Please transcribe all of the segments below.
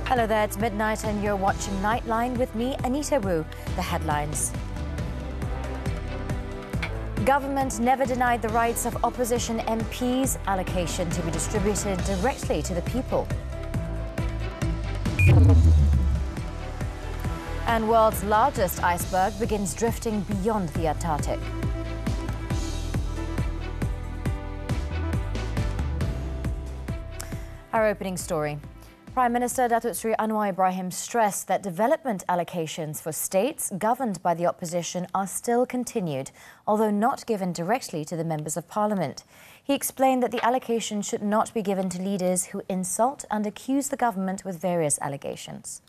Hello there, it's midnight and you're watching Nightline with me, Anita. The headlines. Government never denied the rights of opposition MPs, allocation to be distributed directly to the people. And world's largest iceberg begins drifting beyond the Antarctic. Our opening story. Prime Minister Datuk Seri Anwar Ibrahim stressed that development allocations for states governed by the opposition are still continued, although not given directly to the members of parliament. He explained that the allocation should not be given to leaders who insult and accuse the government with various allegations.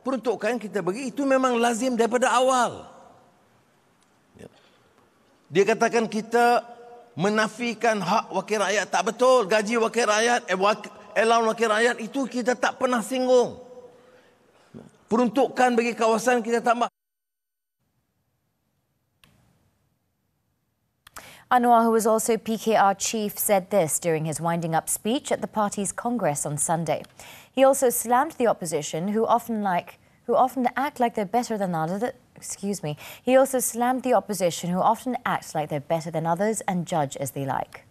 Peruntukan kita bagi itu memang lazim daripada awal. Dia katakan kita menafikan hak wakil rakyat, tak betul. Gaji wakil rakyat, allowance wakil rakyat itu kita tak pernah singgung. Peruntukan bagi kawasan kita tambah. Anwar, who was also PKR chief, said this during his winding-up speech at the party's Congress on Sunday. He also slammed the opposition, who often act like they're better than others. He also slammed the opposition, who often act like they're better than others and judge as they like.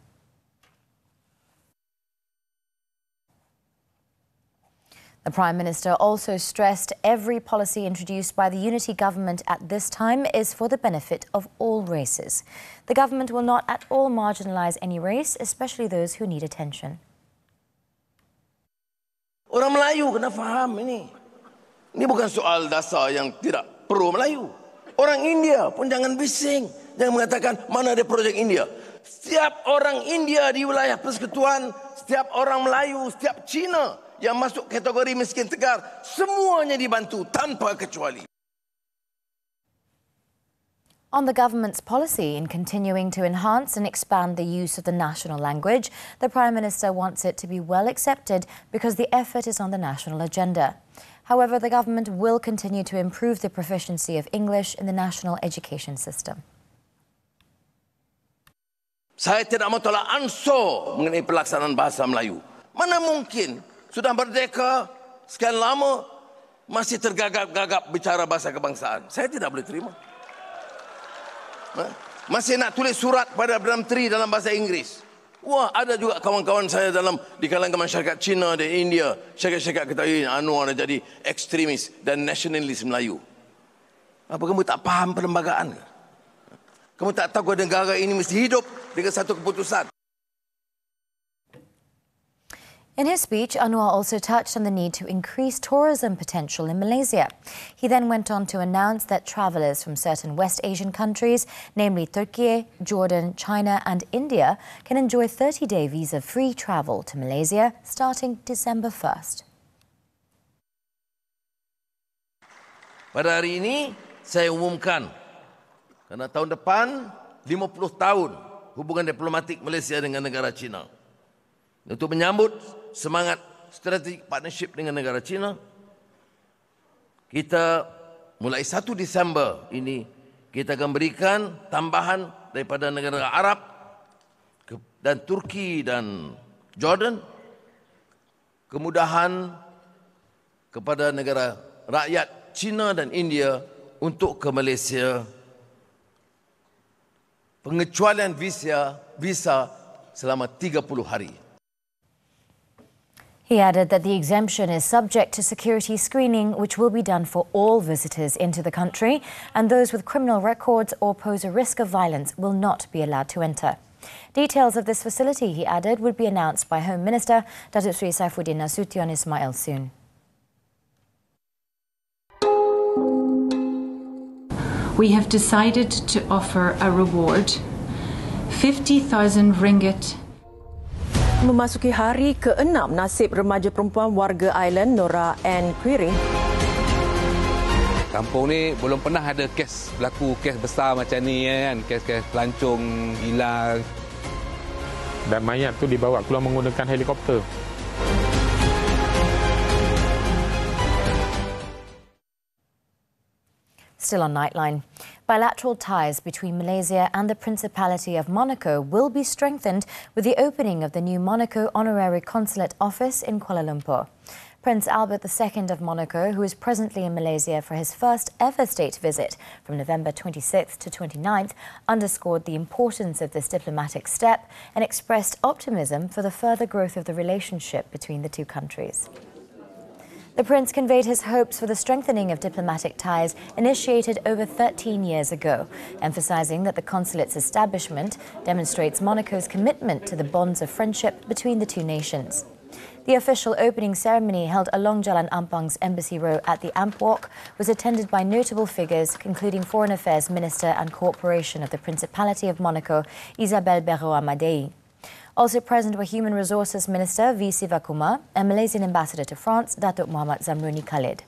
The Prime Minister also stressed every policy introduced by the unity government at this time is for the benefit of all races. The government will not at all marginalise any race, especially those who need attention. Orang Melayu kena faham ini. Ini bukan soal dasar yang tidak pro Melayu. Orang India pun jangan bising. Jangan mengatakan mana ada projek India. Setiap orang India di wilayah persekutuan, setiap orang Melayu, setiap Cina yang masuk kategori miskin tegar, semuanya dibantu tanpa kecuali. On the government's policy in continuing to enhance and expand the use of the national language, the Prime Minister wants it to be well accepted because the effort is on the national agenda. However, the government will continue to improve the proficiency of English in the national education system. Saya tidak mahu tolak ansur mengenai pelaksanaan bahasa Melayu. Mana mungkin sudah merdeka sekian lama masih tergagap-gagap bicara bahasa kebangsaan. Saya tidak boleh terima. Masih nak tulis surat pada Perdana Menteri dalam bahasa Inggeris. Wah, ada juga kawan-kawan saya di kalangan masyarakat Cina dan India. Syarikat-syarikat kata, Anwar dah jadi ekstremis dan nasionalis Melayu. Apa kamu tak faham perlembagaan? Kamu tak tahu negara ini mesti hidup dengan satu keputusan. In his speech, Anwar also touched on the need to increase tourism potential in Malaysia. He then went on to announce that travellers from certain West Asian countries, namely Turkey, Jordan, China and India, can enjoy 30-day visa-free travel to Malaysia starting December 1st. Pada hari ini, saya umumkan kerana tahun depan 50 tahun hubungan diplomatik Malaysia dengan negara China. Untuk menyambut semangat strategic partnership dengan negara China, kita mulai 1 Disember ini kita akan berikan tambahan daripada negara Arab dan Turki dan Jordan kemudahan kepada negara rakyat China dan India untuk ke Malaysia, pengecualian visa selama 30 hari. He added that the exemption is subject to security screening, which will be done for all visitors into the country, and those with criminal records or pose a risk of violence will not be allowed to enter. Details of this facility, he added, would be announced by Home Minister Datuk Seri Saifuddin Nasution Ismail soon. We have decided to offer a reward, 50,000 ringgit. Memasuki hari ke-6, nasib remaja perempuan warga Island Nora Ann Quiring. Kampung ni belum pernah ada kes berlaku, kes besar macam ni kan, kes pelancong hilang. Dan mayat tu dibawa keluar menggunakan helikopter. Still on Nightline. Bilateral ties between Malaysia and the Principality of Monaco will be strengthened with the opening of the new Monaco Honorary Consulate office in Kuala Lumpur. Prince Albert II of Monaco, who is presently in Malaysia for his first ever state visit from November 26th to 29th, underscored the importance of this diplomatic step and expressed optimism for the further growth of the relationship between the two countries. The Prince conveyed his hopes for the strengthening of diplomatic ties initiated over 13 years ago, emphasizing that the consulate's establishment demonstrates Monaco's commitment to the bonds of friendship between the two nations. The official opening ceremony held along Jalan Ampang's Embassy Row at the Amp Walk was attended by notable figures, including Foreign Affairs Minister and Cooperation of the Principality of Monaco, Isabel Berroa Madei. Also present were Human Resources Minister V. Sivakumar and Malaysian Ambassador to France, Datuk Muhammad Zamruni Khalid.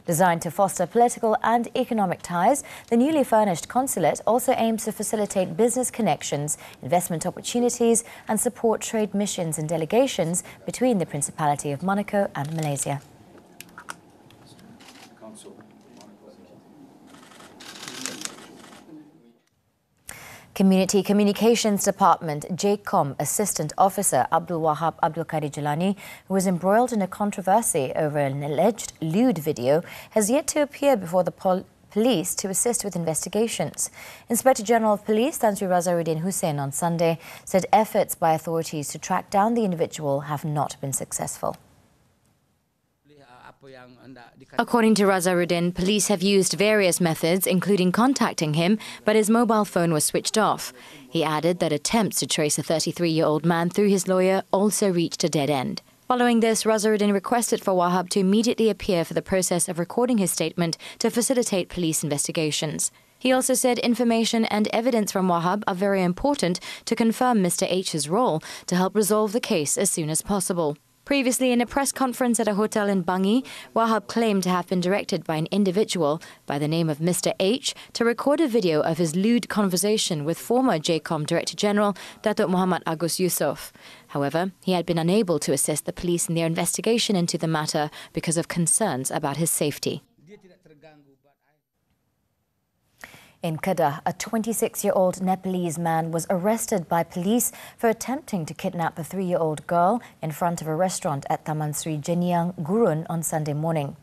Designed to foster political and economic ties, the newly furnished consulate also aims to facilitate business connections, investment opportunities and support trade missions and delegations between the Principality of Monaco and Malaysia. Community Communications Department JCOM Assistant Officer Abdul Wahab Abdul Jalani, who was embroiled in a controversy over an alleged lewd video, has yet to appear before the police to assist with investigations. Inspector General of Police Tan Sri Razaruddin Hussein on Sunday said efforts by authorities to track down the individual have not been successful. According to Razaruddin, police have used various methods, including contacting him, but his mobile phone was switched off. He added that attempts to trace a 33-year-old man through his lawyer also reached a dead end. Following this, Razaruddin requested for Wahab to immediately appear for the process of recording his statement to facilitate police investigations. He also said information and evidence from Wahab are very important to confirm Mr. H's role to help resolve the case as soon as possible. Previously, in a press conference at a hotel in Bangi, Wahab claimed to have been directed by an individual by the name of Mr. H to record a video of his lewd conversation with former JCOM Director General Datuk Muhammad Agus Yusof. However, he had been unable to assist the police in their investigation into the matter because of concerns about his safety. In Kedah, a 26-year-old Nepalese man was arrested by police for attempting to kidnap a 3-year-old girl in front of a restaurant at Taman Sri Jeniang, Gurun on Sunday morning.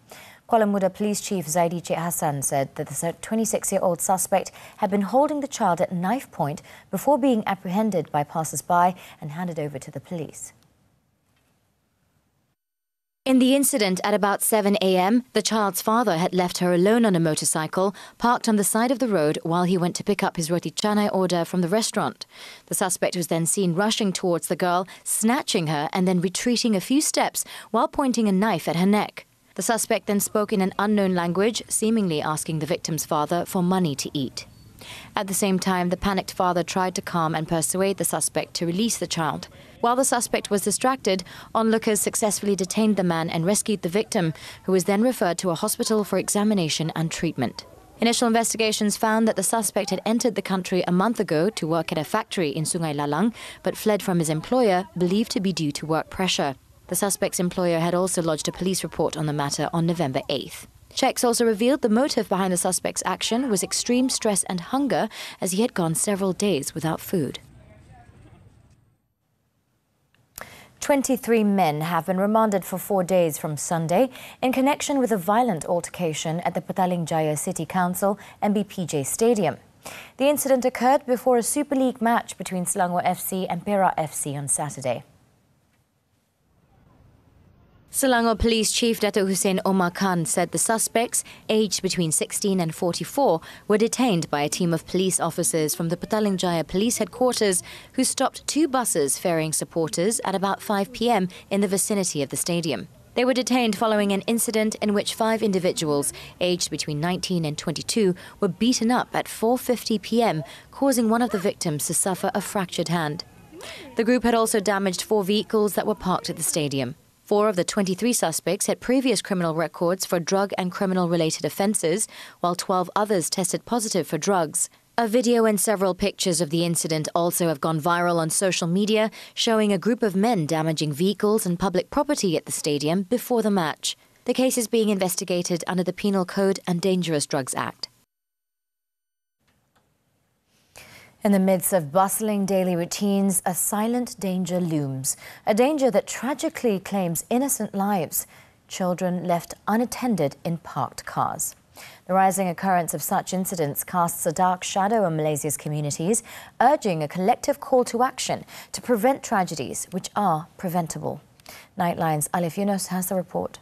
Kuala Muda Police Chief Zaidi Cik Hassan said that the 26-year-old suspect had been holding the child at knife point before being apprehended by passers-by and handed over to the police. In the incident at about 7 a.m., the child's father had left her alone on a motorcycle, parked on the side of the road while he went to pick up his roti canai order from the restaurant. The suspect was then seen rushing towards the girl, snatching her and then retreating a few steps while pointing a knife at her neck. The suspect then spoke in an unknown language, seemingly asking the victim's father for money to eat. At the same time, the panicked father tried to calm and persuade the suspect to release the child. While the suspect was distracted, onlookers successfully detained the man and rescued the victim, who was then referred to a hospital for examination and treatment. Initial investigations found that the suspect had entered the country a month ago to work at a factory in Sungai Lalang, but fled from his employer, believed to be due to work pressure. The suspect's employer had also lodged a police report on the matter on November 8th. Checks also revealed the motive behind the suspect's action was extreme stress and hunger, as he had gone several days without food. 23 men have been remanded for 4 days from Sunday in connection with a violent altercation at the Petaling Jaya City Council MBPJ Stadium. The incident occurred before a Super League match between Selangor FC and Perak FC on Saturday. Selangor Police Chief Datuk Hussein Omar Khan said the suspects, aged between 16 and 44, were detained by a team of police officers from the Petaling Jaya Police Headquarters who stopped 2 buses ferrying supporters at about 5 p.m. in the vicinity of the stadium. They were detained following an incident in which 5 individuals, aged between 19 and 22, were beaten up at 4:50 p.m., causing one of the victims to suffer a fractured hand. The group had also damaged 4 vehicles that were parked at the stadium. 4 of the 23 suspects had previous criminal records for drug and criminal-related offences, while 12 others tested positive for drugs. A video and several pictures of the incident also have gone viral on social media, showing a group of men damaging vehicles and public property at the stadium before the match. The case is being investigated under the Penal Code and Dangerous Drugs Act. In the midst of bustling daily routines, a silent danger looms. A danger that tragically claims innocent lives. Children left unattended in parked cars. The rising occurrence of such incidents casts a dark shadow on Malaysia's communities, urging a collective call to action to prevent tragedies which are preventable. Nightline's Alif Yunus has the report.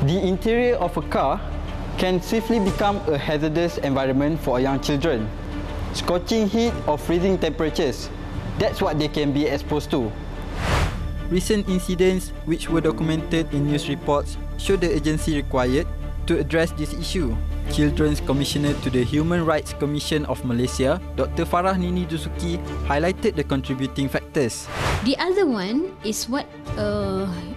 The interior of a car can swiftly become a hazardous environment for young children. Scorching heat or freezing temperatures, that's what they can be exposed to. Recent incidents which were documented in news reports show the urgency required to address this issue. Children's Commissioner to the Human Rights Commission of Malaysia, Dr. Farah Nini Dusuki, highlighted the contributing factors. The other one is what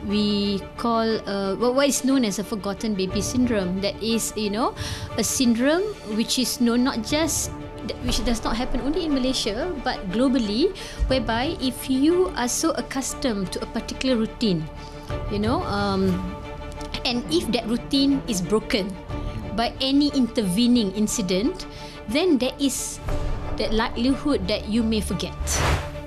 we call what is known as a forgotten baby syndrome. That is, a syndrome which is known not just which does not happen only in Malaysia but globally, whereby if you are so accustomed to a particular routine, and if that routine is broken by any intervening incident, then there is that likelihood that you may forget.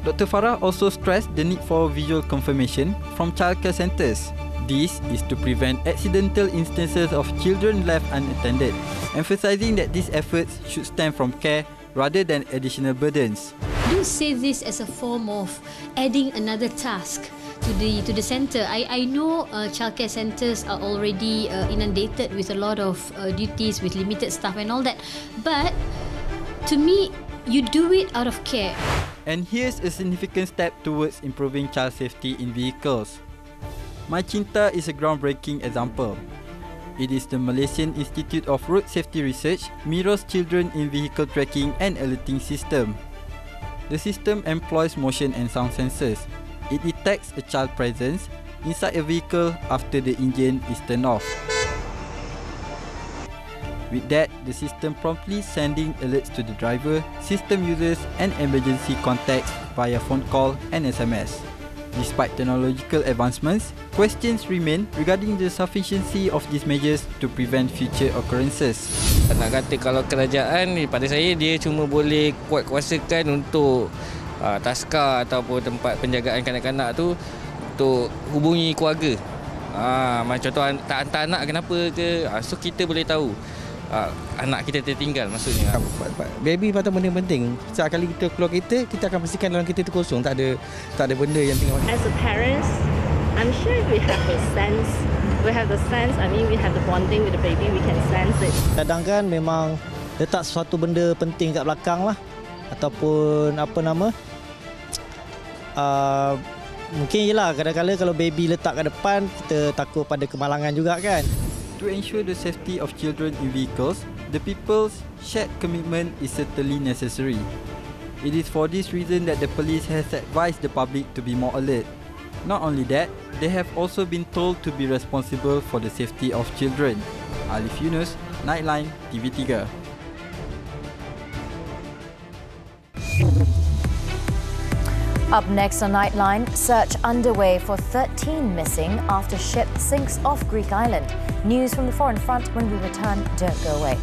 Dr. Farah also stressed the need for visual confirmation from childcare centres. This is to prevent accidental instances of children left unattended, emphasising that these efforts should stem from care rather than additional burdens. Don't see this as a form of adding another task to the centre. I know childcare centres are already inundated with a lot of duties, with limited staff and all that. But to me, you do it out of care. And here's a significant step towards improving child safety in vehicles. My Cinta is a groundbreaking example. It is the Malaysian Institute of Road Safety Research mirrors children in vehicle tracking and alerting system. The system employs motion and sound sensors. It detects a child presence inside a vehicle after the engine is turned off. With that, the system promptly sending alerts to the driver, system users and emergency contacts via phone call and SMS. Despite technological advancements, questions remain regarding the sufficiency of these measures to prevent future occurrences. Nak kata kalau kerajaan, pada saya dia cuma boleh kuat-kuasakan untuk taska ataupun tempat penjagaan kanak-kanak tu untuk hubungi keluarga. Macam contoh tak hantar anak kenapa ke, so kita boleh tahu anak kita tertinggal maksudnya. Baby patut benda penting. Setiap kali kita keluar kereta, kita akan pastikan dalam kereta itu kosong, tak ada benda yang tinggal. As a parents, I'm sure we have the sense. We have the bonding with the baby, we can sense it. Kadang kan memang letak sesuatu benda penting kat belakang lah, ataupun mungkin yelah kadang-kadang kalau baby letak kat depan, kita takut pada kemalangan juga kan. To ensure the safety of children in vehicles, the people's shared commitment is certainly necessary. It is for this reason that the police has advised the public to be more alert. Not only that, they have also been told to be responsible for the safety of children. Alif Yunus, Nightline, TV3. Up next on Nightline, search underway for 13 missing after ship sinks off Greek island. News from the foreign front when we return. Don't go away.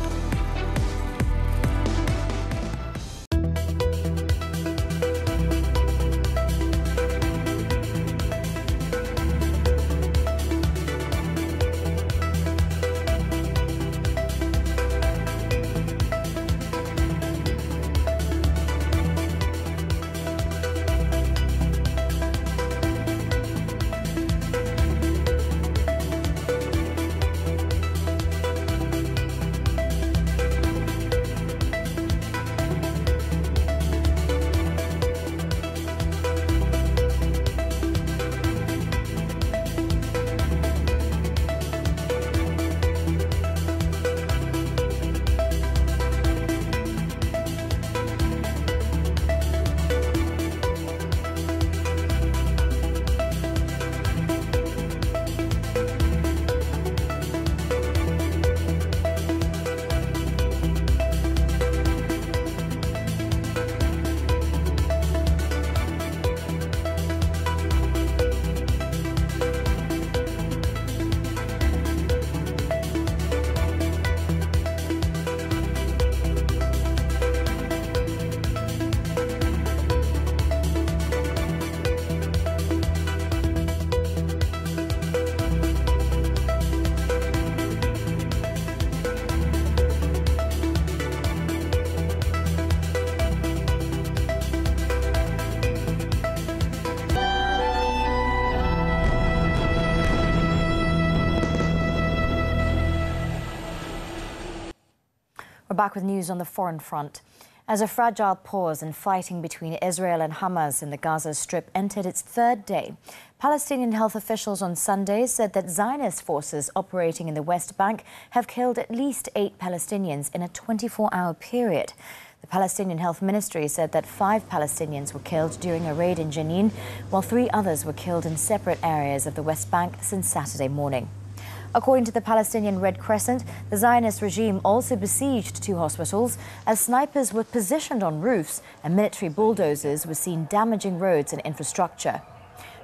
back with news on the foreign front. As a fragile pause in fighting between Israel and Hamas in the Gaza Strip entered its third day, Palestinian health officials on Sunday said that Zionist forces operating in the West Bank have killed at least 8 Palestinians in a 24-hour period. The Palestinian Health Ministry said that 5 Palestinians were killed during a raid in Jenin, while 3 others were killed in separate areas of the West Bank since Saturday morning. According to the Palestinian Red Crescent, the Zionist regime also besieged 2 hospitals as snipers were positioned on roofs and military bulldozers were seen damaging roads and infrastructure.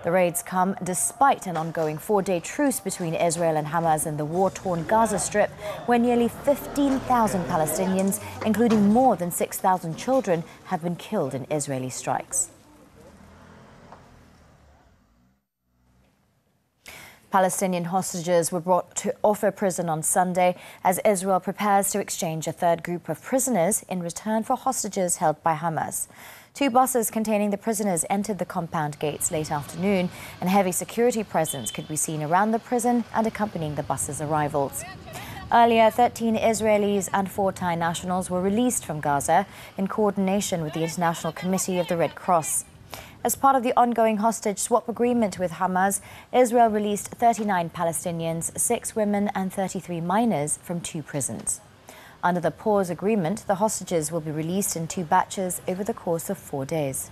The raids come despite an ongoing 4-day truce between Israel and Hamas in the war-torn Gaza Strip, where nearly 15,000 Palestinians, including more than 6,000 children, have been killed in Israeli strikes. Palestinian hostages were brought to Offa prison on Sunday as Israel prepares to exchange a third group of prisoners in return for hostages held by Hamas. 2 buses containing the prisoners entered the compound gates late afternoon, and heavy security presence could be seen around the prison and accompanying the buses' arrivals. Earlier, 13 Israelis and 4 Thai nationals were released from Gaza in coordination with the International Committee of the Red Cross. As part of the ongoing hostage swap agreement with Hamas, Israel released 39 Palestinians, 6 women and 33 minors from 2 prisons. Under the pause agreement, the hostages will be released in 2 batches over the course of 4 days.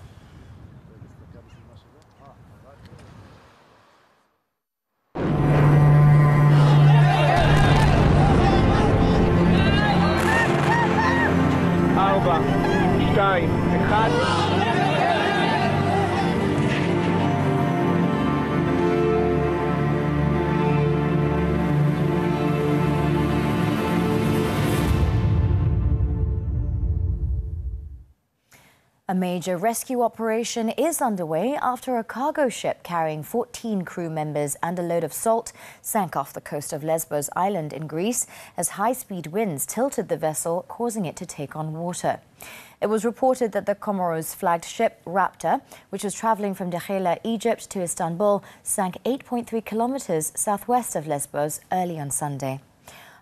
A major rescue operation is underway after a cargo ship carrying 14 crew members and a load of salt sank off the coast of Lesbos Island in Greece as high-speed winds tilted the vessel, causing it to take on water. It was reported that the Comoros-flagged ship Raptor, which was travelling from Dhekhela, Egypt to Istanbul, sank 8.3 kilometres southwest of Lesbos early on Sunday.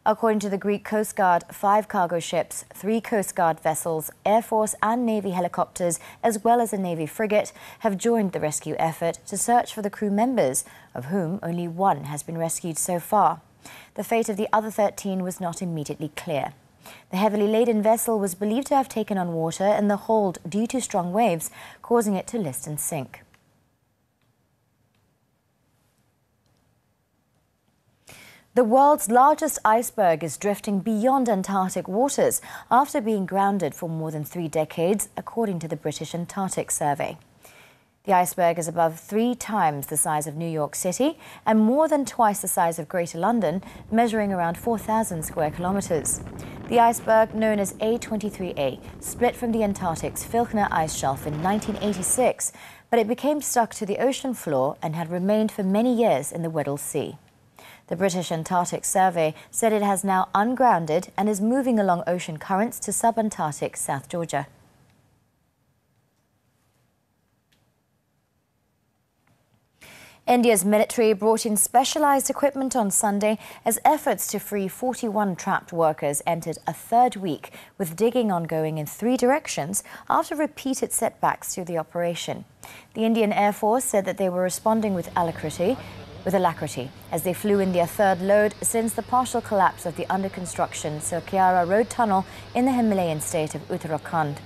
According to the Greek Coast Guard, 5 cargo ships, 3 Coast Guard vessels, Air Force and Navy helicopters, as well as a Navy frigate, have joined the rescue effort to search for the crew members, of whom only 1 has been rescued so far. The fate of the other 13 was not immediately clear. The heavily laden vessel was believed to have taken on water in the hold due to strong waves, causing it to list and sink. The world's largest iceberg is drifting beyond Antarctic waters after being grounded for more than 3 decades, according to the British Antarctic Survey. The iceberg is above 3 times the size of New York City and more than twice the size of Greater London, measuring around 4,000 square kilometres. The iceberg, known as A23A, split from the Antarctic's Filchner ice shelf in 1986, but it became stuck to the ocean floor and had remained for many years in the Weddell Sea. The British Antarctic Survey said it has now ungrounded and is moving along ocean currents to subantarctic South Georgia. India's military brought in specialised equipment on Sunday as efforts to free 41 trapped workers entered a 3rd week, with digging ongoing in 3 directions after repeated setbacks to the operation. The Indian Air Force said that they were responding with alacrity as they flew in their 3rd load since the partial collapse of the under-construction Silkyara road tunnel in the Himalayan state of Uttarakhand.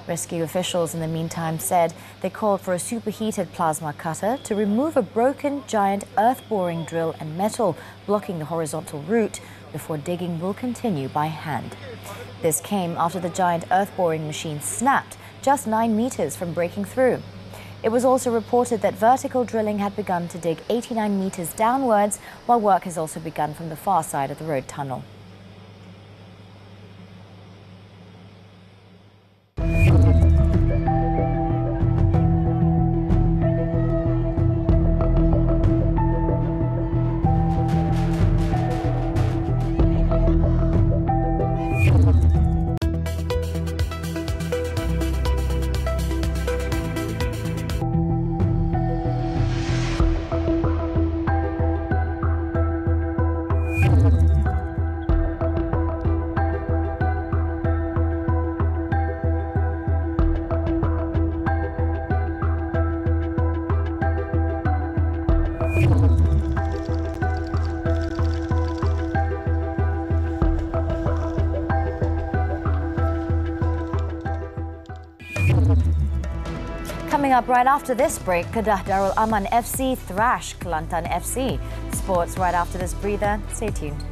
Rescue officials in the meantime said they called for a superheated plasma cutter to remove a broken giant earth-boring drill and metal blocking the horizontal route before digging will continue by hand. This came after the giant earth-boring machine snapped just 9 meters from breaking through. It was also reported that vertical drilling had begun to dig 89 meters downwards, while work has also begun from the far side of the road tunnel. Coming up right after this break, Kedah Darul Aman FC thrash Kelantan FC. Sports right after this breather. Stay tuned.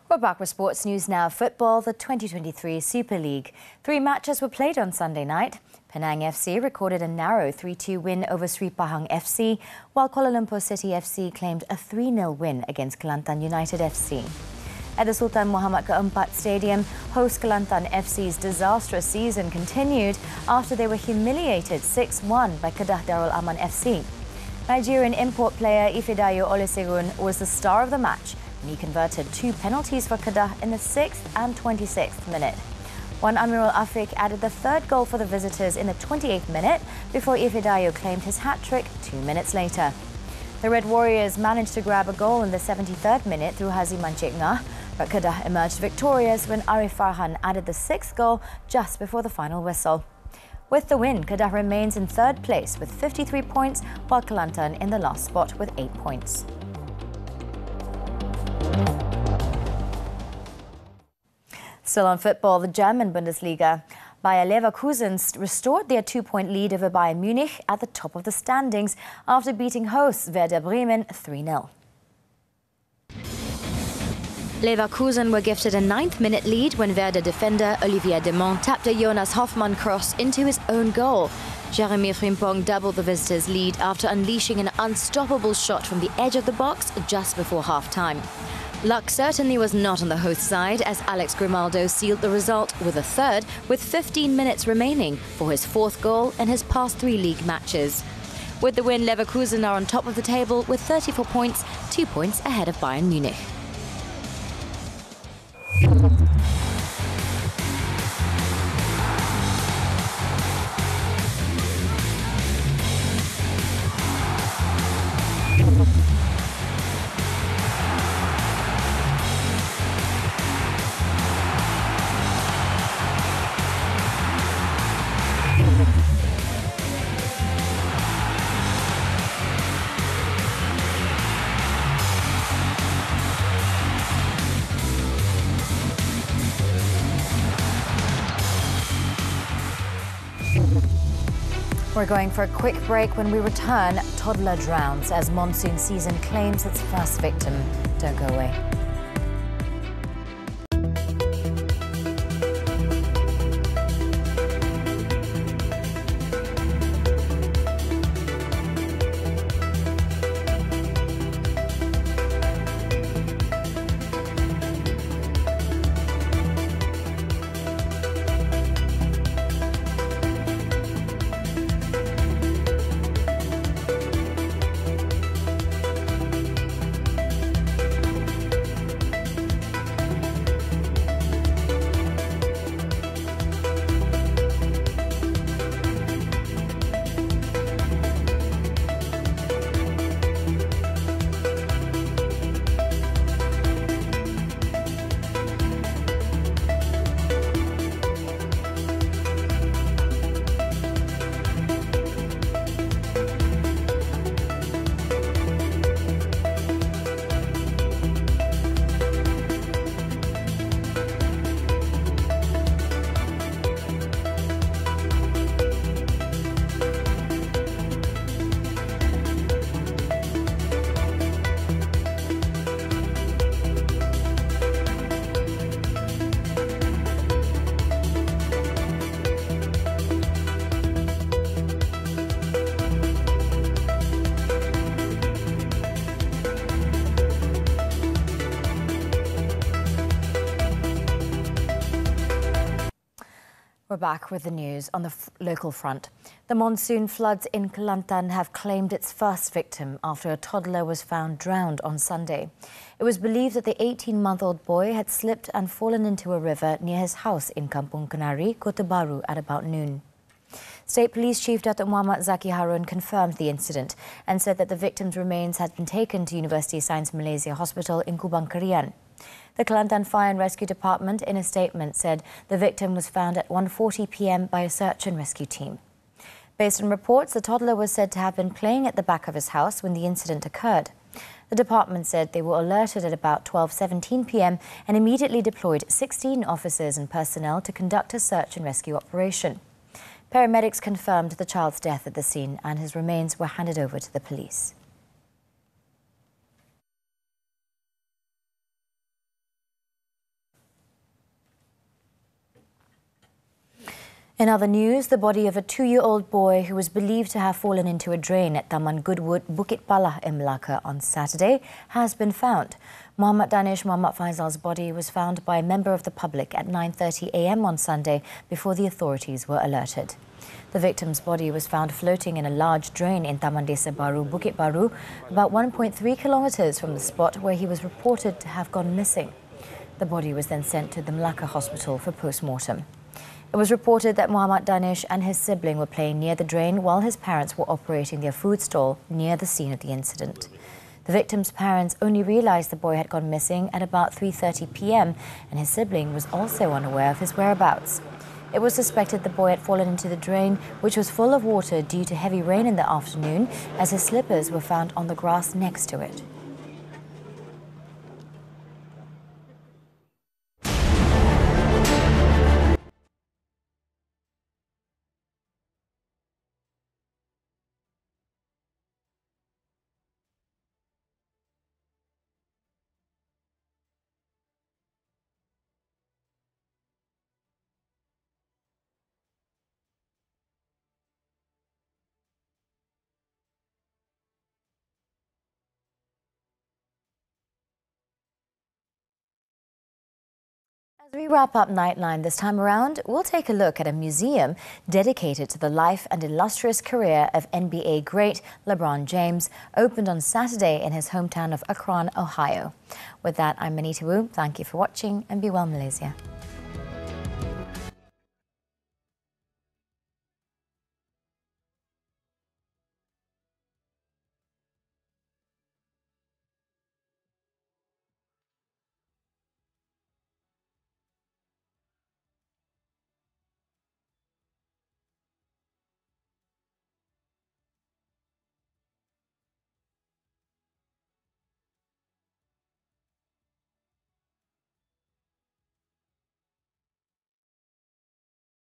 We're back with sports news now. Football, the 2023 Super League. 3 matches were played on Sunday night. Penang FC recorded a narrow 3-2 win over Sri Pahang FC, while Kuala Lumpur City FC claimed a 3-0 win against Kelantan United FC. At the Sultan Muhammad Keempat Stadium, host Kelantan FC's disastrous season continued after they were humiliated 6-1 by Kedah Darul Aman FC. Nigerian import player Ifedayo Olusegun was the star of the match. He converted 2 penalties for Kedah in the 6th and 26th minute. One Amirul Afiq added the 3rd goal for the visitors in the 28th minute before Ifedayo claimed his hat-trick 2 minutes later. The Red Warriors managed to grab a goal in the 73rd minute through Haziman Cik but Kedah emerged victorious when Arif Farhan added the 6th goal just before the final whistle. With the win, Kedah remains in 3rd place with 53 points, while Kelantan in the last spot with 8 points. Still on football, the German Bundesliga. Bayer Leverkusen restored their 2-point lead over Bayern Munich at the top of the standings after beating hosts Werder Bremen 3-0. Leverkusen were gifted a 9th-minute lead when Werder defender Olivier Demont tapped a Jonas Hoffmann cross into his own goal. Jeremy Frimpong doubled the visitors' lead after unleashing an unstoppable shot from the edge of the box just before half-time. Luck certainly was not on the host side as Alex Grimaldo sealed the result with a 3rd with 15 minutes remaining for his 4th goal in his past 3 league matches. With the win, Leverkusen are on top of the table with 34 points, 2 points ahead of Bayern Munich. We're going for a quick break. When we return, toddler drowns as monsoon season claims its first victim. Don't go away. We're back with the news on the local front. The monsoon floods in Kelantan have claimed its first victim after a toddler was found drowned on Sunday. It was believed that the 18-month-old boy had slipped and fallen into a river near his house in Kampung Kenari, Kota Baru at about noon. State Police Chief Datuk Muhammad Zaki Harun confirmed the incident and said that the victim's remains had been taken to University Science Malaysia Hospital in Kubang Kerian. The Kelantan Fire and Rescue Department, in a statement, said the victim was found at 1:40 p.m. by a search and rescue team. Based on reports, the toddler was said to have been playing at the back of his house when the incident occurred. The department said they were alerted at about 12:17 p.m. and immediately deployed 16 officers and personnel to conduct a search and rescue operation. Paramedics confirmed the child's death at the scene and his remains were handed over to the police. In other news, the body of a 2-year-old boy who was believed to have fallen into a drain at Taman Goodwood, Bukit Palah in Melaka on Saturday has been found. Muhammad Danish Muhammad Faizal's body was found by a member of the public at 9:30 a.m. on Sunday before the authorities were alerted. The victim's body was found floating in a large drain in Taman Desa Baru, Bukit Baru, about 1.3 kilometres from the spot where he was reported to have gone missing. The body was then sent to the Melaka hospital for post-mortem. It was reported that Muhammad Danish and his sibling were playing near the drain while his parents were operating their food stall near the scene of the incident. The victim's parents only realised the boy had gone missing at about 3:30 p.m. and his sibling was also unaware of his whereabouts. It was suspected the boy had fallen into the drain, which was full of water due to heavy rain in the afternoon, as his slippers were found on the grass next to it. As we wrap up Nightline this time around, we'll take a look at a museum dedicated to the life and illustrious career of NBA great LeBron James, opened on Saturday in his hometown of Akron, Ohio. With that, I'm Anita. Thank you for watching and be well, Malaysia.